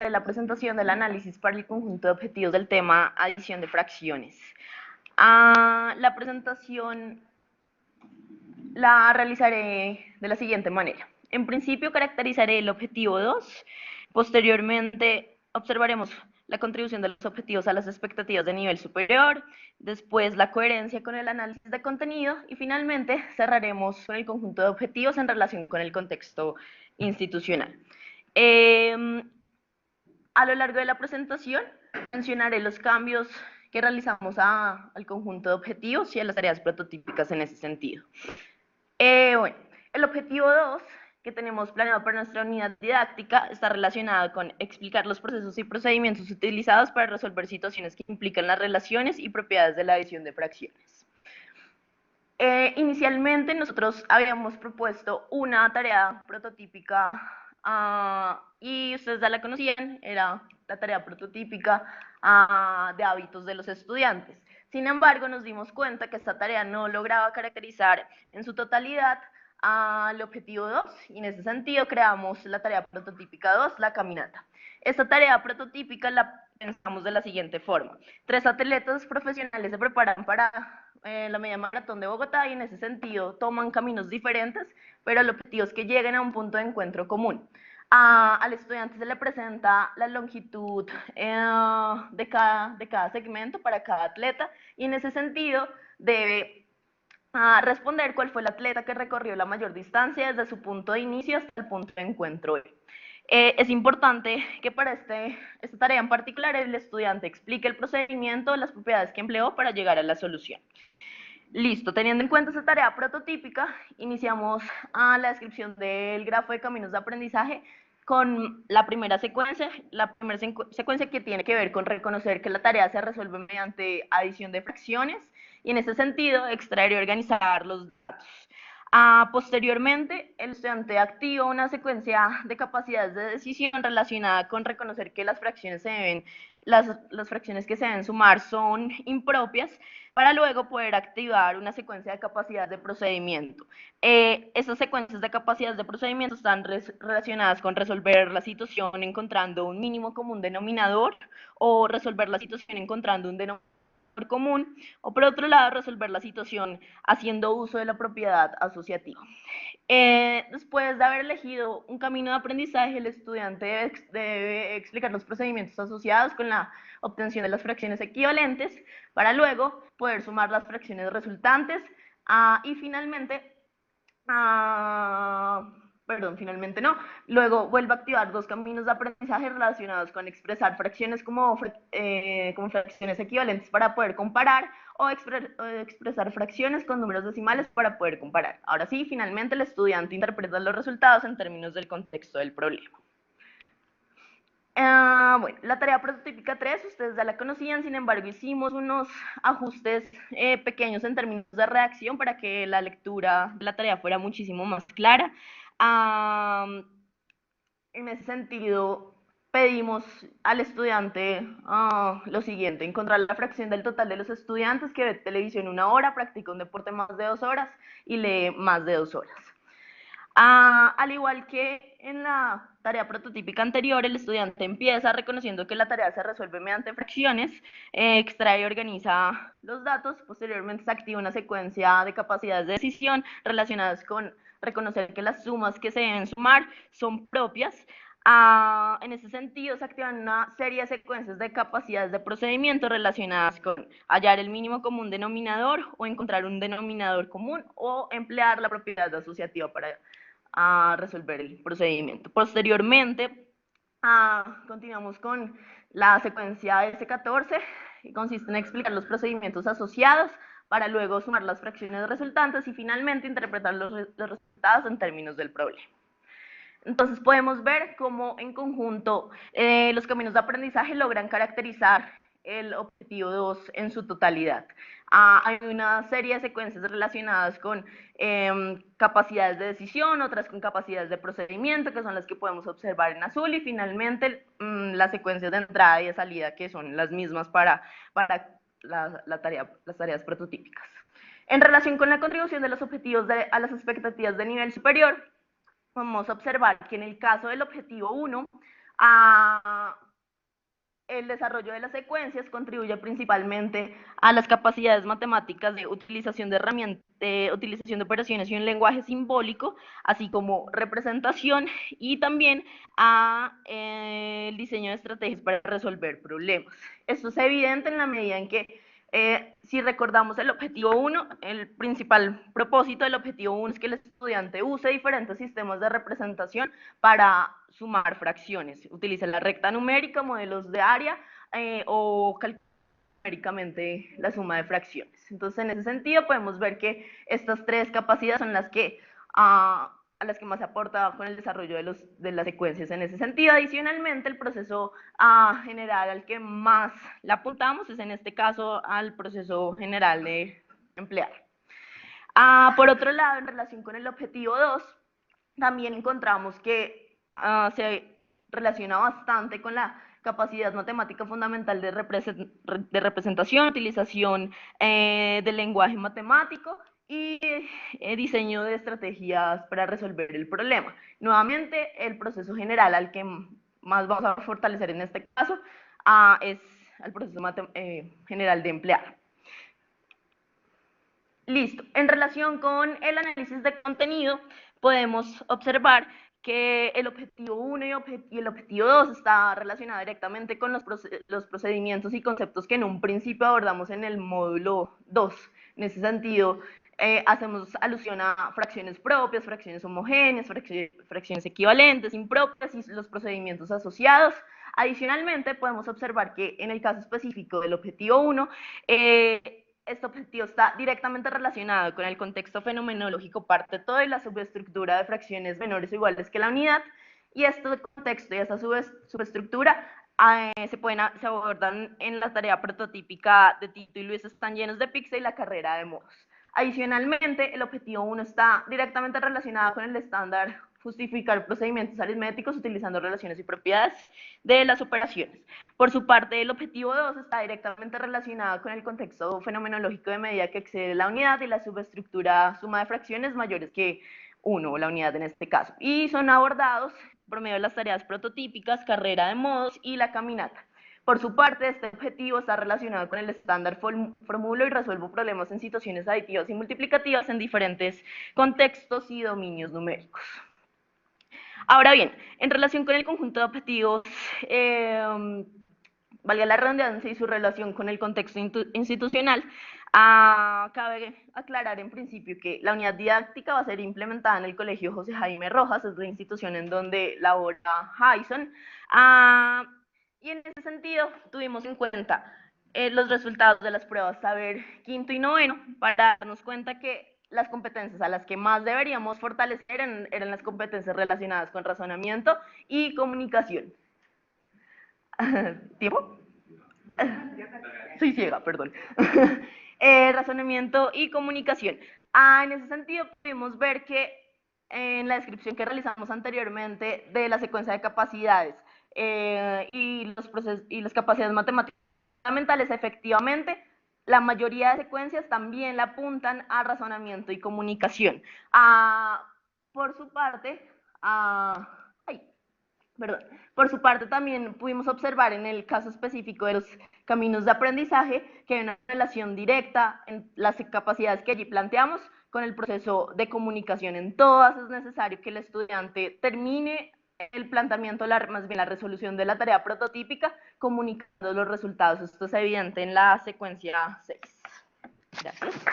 realizaré la presentación del análisis para el conjunto de objetivos del tema adición de fracciones. La presentación la realizaré de la siguiente manera. En principio caracterizaré el objetivo 2, posteriormente observaremos la contribución de los objetivos a las expectativas de nivel superior, después la coherencia con el análisis de contenido y finalmente cerraremos con el conjunto de objetivos en relación con el contexto institucional. A lo largo de la presentación mencionaré los cambios que realizamos al conjunto de objetivos y a las tareas prototípicas en ese sentido. Bueno, el objetivo 2 que tenemos planeado para nuestra unidad didáctica está relacionado con explicar los procesos y procedimientos utilizados para resolver situaciones que implican las relaciones y propiedades de la adición de fracciones. Inicialmente nosotros habíamos propuesto una tarea prototípica y ustedes ya la conocían, era la tarea prototípica de hábitos de los estudiantes. Sin embargo, nos dimos cuenta que esta tarea no lograba caracterizar en su totalidad al objetivo 2 y en ese sentido creamos la tarea prototípica 2, la caminata. Esta tarea prototípica la pensamos de la siguiente forma. 3 atletas profesionales se preparan para la media maratón de Bogotá y en ese sentido toman caminos diferentes, pero el objetivo es que lleguen a un punto de encuentro común. Al estudiante se le presenta la longitud de cada segmento para cada atleta y en ese sentido debe responder cuál fue el atleta que recorrió la mayor distancia desde su punto de inicio hasta el punto de encuentro. Es importante que para esta tarea en particular el estudiante explique el procedimiento, las propiedades que empleó para llegar a la solución. Listo, teniendo en cuenta esta tarea prototípica, iniciamos la descripción del grafo de caminos de aprendizaje con la primera secuencia que tiene que ver con reconocer que la tarea se resuelve mediante adición de fracciones y en ese sentido extraer y organizar los datos. Posteriormente, el estudiante activa una secuencia de capacidades de decisión relacionada con reconocer que las fracciones que se deben sumar son impropias para luego poder activar una secuencia de capacidades de procedimiento. Esas secuencias de capacidades de procedimiento están relacionadas con resolver la situación encontrando un mínimo común denominador o resolver la situación encontrando un denominador común, o por otro lado resolver la situación haciendo uso de la propiedad asociativa. Después de haber elegido un camino de aprendizaje, el estudiante debe explicar los procedimientos asociados con la obtención de las fracciones equivalentes para luego poder sumar las fracciones resultantes y finalmente luego vuelve a activar 2 caminos de aprendizaje relacionados con expresar fracciones como fracciones equivalentes para poder comparar o expresar fracciones con números decimales para poder comparar. Ahora sí, finalmente el estudiante interpreta los resultados en términos del contexto del problema. Bueno, la tarea prototípica 3, ustedes ya la conocían, sin embargo hicimos unos ajustes pequeños en términos de redacción para que la lectura de la tarea fuera muchísimo más clara. En ese sentido, pedimos al estudiante lo siguiente: encontrar la fracción del total de los estudiantes que ve televisión 1 hora, practica un deporte más de 2 horas y lee más de 2 horas. Al igual que en la tarea prototípica anterior, el estudiante empieza reconociendo que la tarea se resuelve mediante fracciones, extrae y organiza los datos, posteriormente se activa una secuencia de capacidades de decisión relacionadas con reconocer que las sumas que se deben sumar son propias. En ese sentido, se activan una serie de secuencias de capacidades de procedimiento relacionadas con hallar el mínimo común denominador o encontrar un denominador común o emplear la propiedad asociativa para resolver el procedimiento. Posteriormente, continuamos con la secuencia S14, que consiste en explicar los procedimientos asociados para luego sumar las fracciones resultantes y finalmente interpretar los resultados en términos del problema. Entonces podemos ver cómo en conjunto los caminos de aprendizaje logran caracterizar el objetivo 2 en su totalidad. Hay una serie de secuencias relacionadas con capacidades de decisión, otras con capacidades de procedimiento, que son las que podemos observar en azul, y finalmente las secuencias de entrada y de salida, que son las mismas para las tareas prototípicas. En relación con la contribución de los objetivos a las expectativas de nivel superior, vamos a observar que en el caso del objetivo 1, el desarrollo de las secuencias contribuye principalmente a las capacidades matemáticas de utilización de herramientas, utilización de operaciones y un lenguaje simbólico, así como representación, y también a el diseño de estrategias para resolver problemas. Esto es evidente en la medida en que si recordamos el objetivo 1, el principal propósito del objetivo 1 es que el estudiante use diferentes sistemas de representación para sumar fracciones. Utilice la recta numérica, modelos de área o calcular numéricamente la suma de fracciones. Entonces, en ese sentido, podemos ver que estas tres capacidades son las que a las que más se aporta con el desarrollo de las secuencias en ese sentido. Adicionalmente, el proceso general al que más le apuntamos es en este caso al proceso general de emplear. Por otro lado, en relación con el objetivo 2, también encontramos que se relaciona bastante con la capacidad matemática fundamental de representación, utilización del lenguaje matemático y diseño de estrategias para resolver el problema. Nuevamente, el proceso general al que más vamos a fortalecer en este caso es el proceso general de emplear. Listo. En relación con el análisis de contenido, podemos observar que el objetivo 1 y el objetivo 2 está relacionado directamente con los procedimientos y conceptos que en un principio abordamos en el módulo 2. En ese sentido, hacemos alusión a fracciones propias, fracciones homogéneas, fracciones equivalentes, impropias y los procedimientos asociados. Adicionalmente, podemos observar que en el caso específico del objetivo 1, este objetivo está directamente relacionado con el contexto fenomenológico parte todo y la subestructura de fracciones menores o iguales que la unidad, y este contexto y esta subestructura se abordan en la tarea prototípica de Tito y Luis Están llenos de pizza y la carrera de modos. Adicionalmente, el objetivo 1 está directamente relacionado con el estándar justificar procedimientos aritméticos utilizando relaciones y propiedades de las operaciones. Por su parte, el objetivo 2 está directamente relacionado con el contexto fenomenológico de medida que excede la unidad y la subestructura suma de fracciones mayores que 1, la unidad en este caso, y son abordados por medio de las tareas prototípicas, carrera de modos y la caminata. Por su parte, este objetivo está relacionado con el estándar formulo y resuelvo problemas en situaciones aditivas y multiplicativas en diferentes contextos y dominios numéricos. Ahora bien, en relación con el conjunto de objetivos, valga la redundancia y su relación con el contexto institucional, cabe aclarar en principio que la unidad didáctica va a ser implementada en el Colegio José Jaime Rojas, es la institución en donde labora Hyson, y en ese sentido tuvimos en cuenta los resultados de las pruebas saber quinto y noveno para darnos cuenta que las competencias a las que más deberíamos fortalecer eran las competencias relacionadas con razonamiento y comunicación. ¿Tiempo? Soy ciega, perdón. Razonamiento y comunicación. En ese sentido, pudimos ver que en la descripción que realizamos anteriormente de la secuencia de capacidades y las capacidades matemáticas fundamentales, efectivamente, la mayoría de secuencias también la apuntan a razonamiento y comunicación. Por su parte, por su parte, también pudimos observar en el caso específico de los caminos de aprendizaje que hay una relación directa en las capacidades que allí planteamos con el proceso de comunicación. En todas es necesario que el estudiante termine el planteamiento, más bien la resolución de la tarea prototípica, comunicando los resultados. Esto es evidente en la secuencia 6. Gracias.